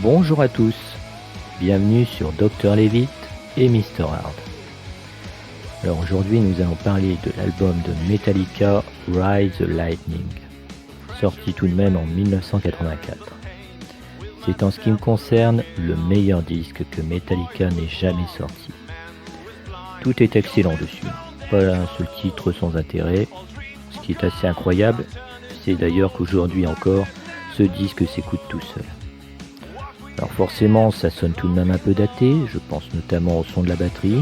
Bonjour à tous, bienvenue sur Dr Levitt et Mr Hard. Alors aujourd'hui nous allons parler de l'album de Metallica Ride the Lightning, sorti tout de même en 1984. C'est en ce qui me concerne le meilleur disque que Metallica n'ait jamais sorti. Tout est excellent dessus, pas un seul titre sans intérêt. Ce qui est assez incroyable, c'est d'ailleurs qu'aujourd'hui encore, ce disque s'écoute tout seul. Alors forcément, ça sonne tout de même un peu daté, je pense notamment au son de la batterie,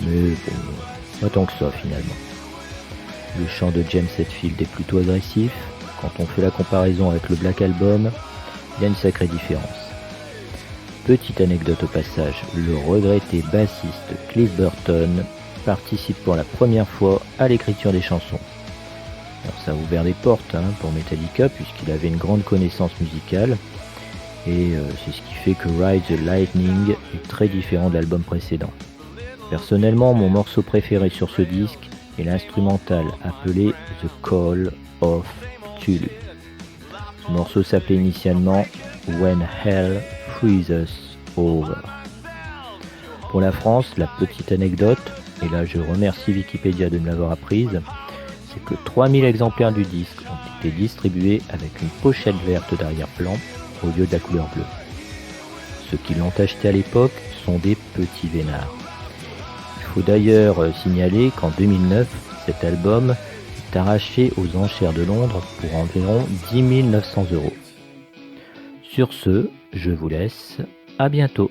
mais bon, pas tant que ça finalement. Le chant de James Hetfield est plutôt agressif, quand on fait la comparaison avec le Black Album, il y a une sacrée différence. Petite anecdote au passage, le regretté bassiste Cliff Burton participe pour la première fois à l'écriture des chansons. Alors ça a ouvert des portes pour Metallica puisqu'il avait une grande connaissance musicale, et c'est ce qui fait que Ride the Lightning est très différent de l'album précédent. Personnellement, mon morceau préféré sur ce disque est l'instrumental appelé The Call of Cthulhu. Ce morceau s'appelait initialement When Hell Freezes Over. Pour la France, la petite anecdote, et là je remercie Wikipédia de me l'avoir apprise, c'est que 3000 exemplaires du disque ont été distribués avec une pochette verte d'arrière-plan au lieu de la couleur bleue. Ceux qui l'ont acheté à l'époque sont des petits vénards. Il faut d'ailleurs signaler qu'en 2009, cet album est arraché aux enchères de Londres pour environ 10 900 €. Sur ce, je vous laisse, à bientôt.